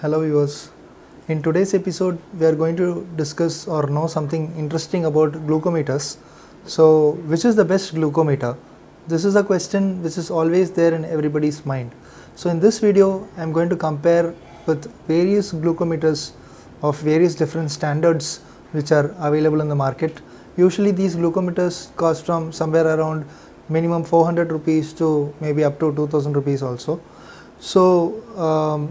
Hello viewers. In today's episode we are going to discuss or know something interesting about glucometers. So which is the best glucometer? This is a question which is always there in everybody's mind. So in this video I am going to compare with various glucometers of various different standards which are available in the market. Usually these glucometers cost from somewhere around minimum 400 rupees to maybe up to 2000 rupees also. So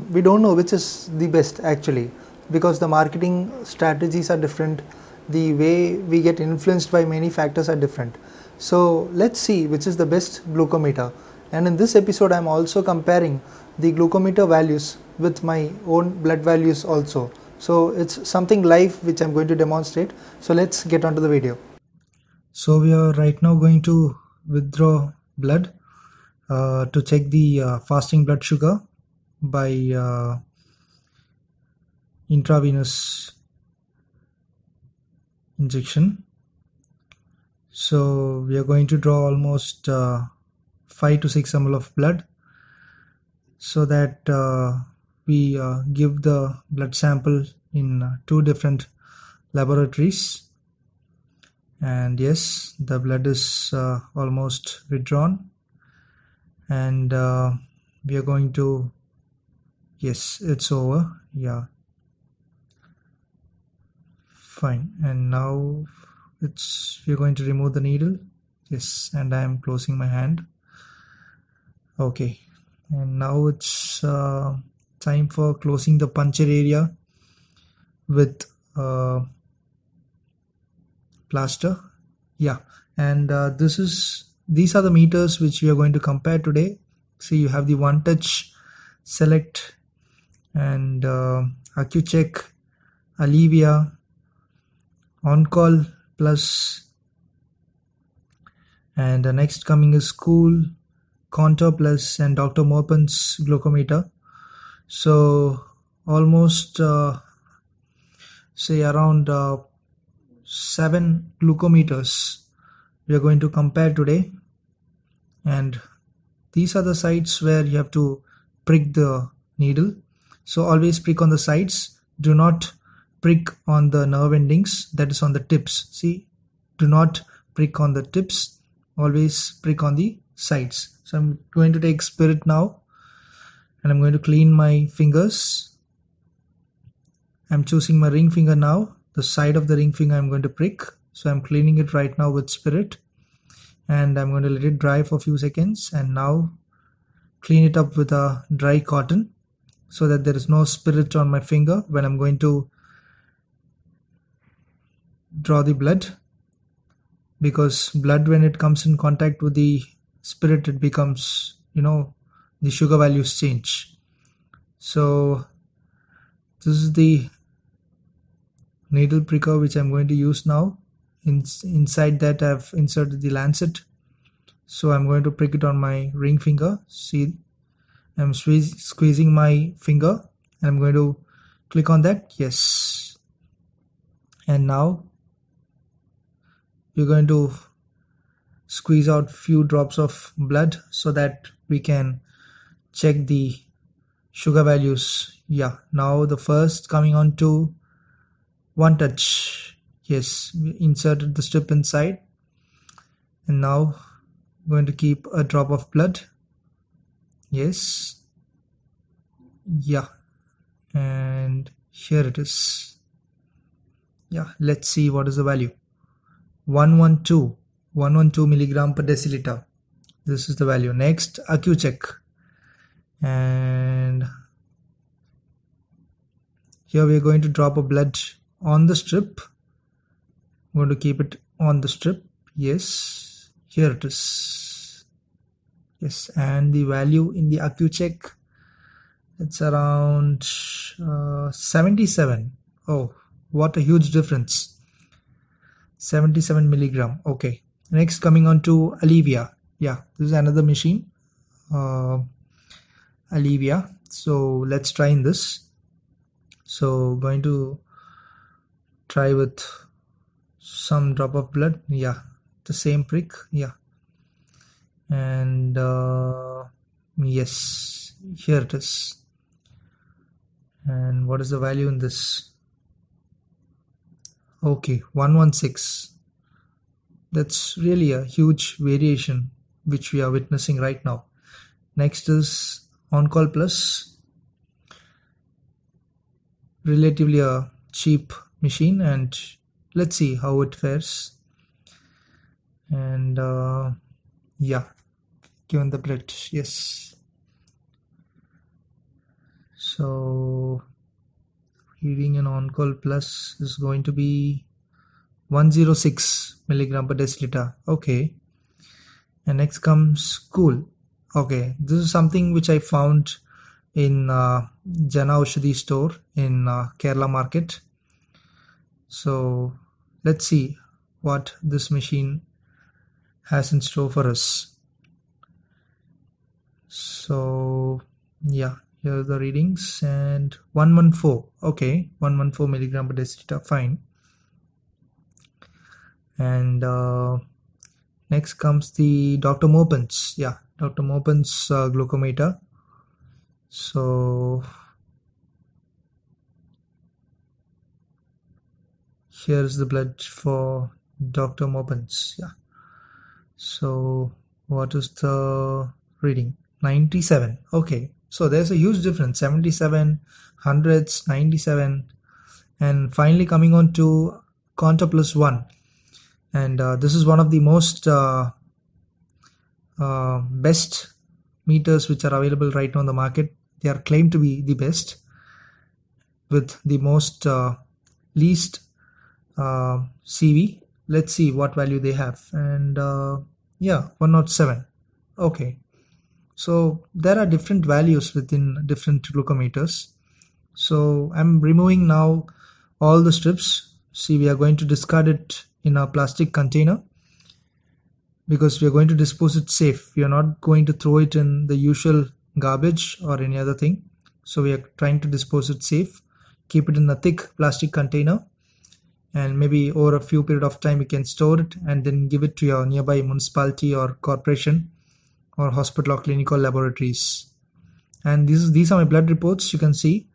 we don't know which is the best actually, because the marketing strategies are different, the way we get influenced by many factors are different. So let's see which is the best glucometer, and in this episode I am also comparing the glucometer values with my own blood values also. So it's something live which I'm going to demonstrate. So let's get on to the video. So we are right now going to withdraw blood to check the fasting blood sugar by intravenous injection. So we are going to draw almost 5 to 6 ml of blood, so that we give the blood sample in 2 different laboratories. And yes, the blood is almost withdrawn, and we are going to, yes, it's over, yeah, fine. And now we're going to remove the needle, yes, and I am closing my hand. Okay, and now it's time for closing the puncture area with plaster, yeah. And these are the meters which we are going to compare today. See, you have the One Touch, Select, and AccuCheck, Alivia, On-Call Plus, and next coming is Cool, Contour Plus, and Dr. Morpan's glucometer. So almost say around 7 glucometers we are going to compare today, and these are the sites where you have to prick the needle. So always prick on the sides, do not prick on the nerve endings, that is on the tips. See, do not prick on the tips, always prick on the sides. So I'm going to take spirit now, and I'm going to clean my fingers. I'm choosing my ring finger now. The side of the ring finger I'm going to prick. So I'm cleaning it right now with spirit, and I'm going to let it dry for a few seconds, and now clean it up with a dry cotton so that there is no spirit on my finger when I'm going to draw the blood, because blood, when it comes in contact with the spirit, it becomes, the sugar values change. So this is the needle pricker which I'm going to use now. Inside that I've inserted the lancet, so I'm going to prick it on my ring finger. See, I'm squeezing my finger, and I'm going to click on that, yes. And now we're going to squeeze out few drops of blood so that we can check the sugar values. Yeah, now the first coming on to One Touch. Yes, we inserted the strip inside, and now I'm going to keep a drop of blood. Yes, yeah, and here it is. Yeah, let's see what is the value. 112 milligram per deciliter. This is the value. Next, AccuCheck, and here we are going to drop a blood on the strip. I'm going to keep it on the strip. Yes, here it is. Yes, and the value in the AccuCheck, it's around 77. Oh, what a huge difference. 77 milligram. Okay, next coming on to Alivia. Yeah, this is another machine, Alivia. So let's try in this. So going to try with some drop of blood. Yeah, the same prick. Yeah, and yes, here it is. And what is the value in this? Okay, 116. That's really a huge variation which we are witnessing right now. Next is On-Call Plus, relatively a cheap machine, and let's see how it fares. And yeah, given the blood, yes. So reading an On-Call Plus is going to be 106 milligram per deciliter. Okay. And next comes Cool. Okay, this is something which I found in Jana Aushadhi store in Kerala market. So let's see what this machine has in store for us. So yeah, here are the readings, and 114. Okay, 114 milligram per deciliter, fine. And next comes the Dr. Mopin's. Yeah, Dr. Mopin's glucometer. So here's the blood for Dr. Mopin's. Yeah. So what is the reading? 97. Okay. So there's a huge difference. 77, hundreds, 97, and finally coming on to Conta Plus 1. And this is one of the most best meters which are available right now on the market. They are claimed to be the best with the most least CV. Let's see what value they have. And yeah, 107. Okay, so there are different values within different glucometers. So I'm removing now all the strips. See, we are going to discard it in a plastic container because we are going to dispose it safe. We are not going to throw it in the usual garbage or any other thing. So we are trying to dispose it safe, keep it in a thick plastic container, and maybe over a few period of time you can store it and then give it to your nearby municipality or corporation or hospital or clinical laboratories. And these are my blood reports. You can see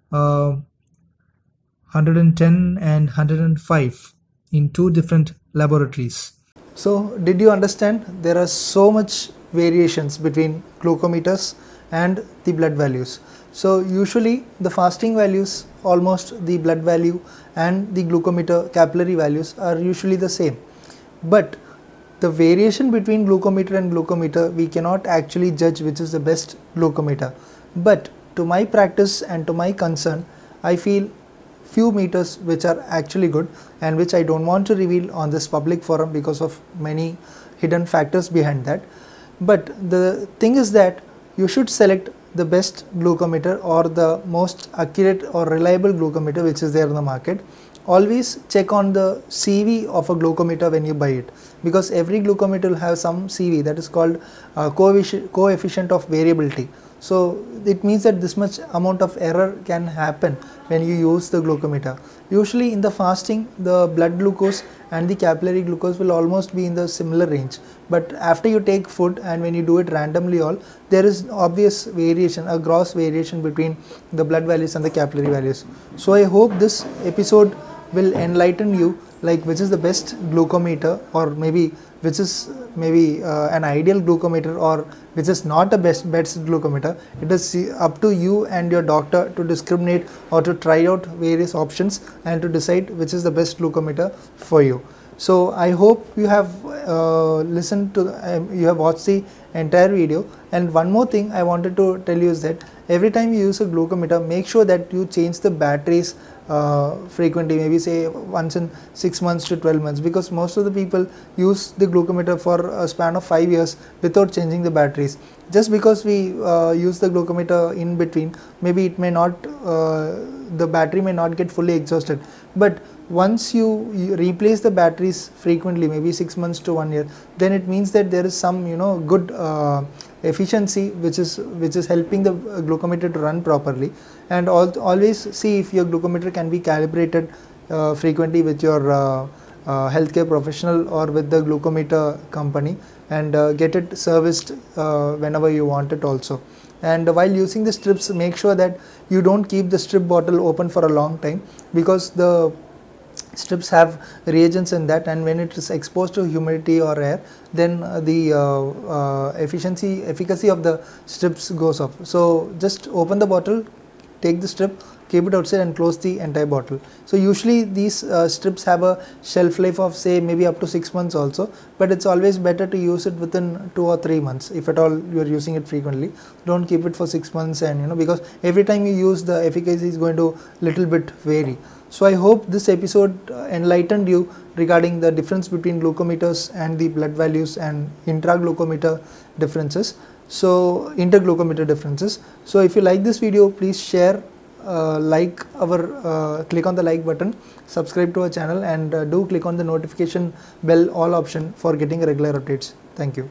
110 and 105 in two different laboratories. So did you understand? There are so much variations between glucometers and the blood values. So usually the fasting values, almost the blood value and the glucometer capillary values are usually the same. But the variation between glucometer and glucometer, we cannot actually judge which is the best glucometer. But to my practice and to my concern, I feel few meters which are actually good and which I don't want to reveal on this public forum because of many hidden factors behind that. But the thing is that you should select the best glucometer or the most accurate or reliable glucometer which is there in the market. Always check on the CV of a glucometer when you buy it, because every glucometer will have some CV, that is called coefficient of variability. So it means that this much amount of error can happen when you use the glucometer. Usually in the fasting, the blood glucose and the capillary glucose will almost be in the similar range, but after you take food and when you do it randomly there is obvious variation, a gross variation between the blood values and the capillary values. So I hope this episode will enlighten you, like which is the best glucometer, or maybe which is an ideal glucometer, or which is not a best glucometer. It is up to you and your doctor to discriminate or to try out various options and to decide which is the best glucometer for you. So I hope you have listened to you have watched the entire video. And one more thing I wanted to tell you is that every time you use a glucometer, make sure that you change the batteries frequently, maybe say once in 6 months to 12 months, because most of the people use the glucometer for a span of 5 years without changing the batteries. Just because we use the glucometer in between, maybe it may not the battery may not get fully exhausted, but once you replace the batteries frequently, maybe 6 months to 1 year, then it means that there is some good efficiency which is helping the glucometer to run properly. And always see if your glucometer can be calibrated frequently with your healthcare professional or with the glucometer company, and get it serviced whenever you want it also. And while using the strips, make sure that you don't keep the strip bottle open for a long time, because the strips have reagents in that, and when it is exposed to humidity or air, then the efficacy of the strips goes off. So just open the bottle, take the strip, keep it outside and close the entire bottle. So usually these strips have a shelf life of say maybe up to 6 months also, but it's always better to use it within 2 or 3 months if at all you are using it frequently. Don't keep it for 6 months, and because every time you use, the efficacy is going to little bit vary. So I hope this episode enlightened you regarding the difference between glucometers and the blood values and interglucometer differences. So if you like this video, please share, click on the like button, subscribe to our channel, and do click on the notification bell all option for getting regular updates. Thank you.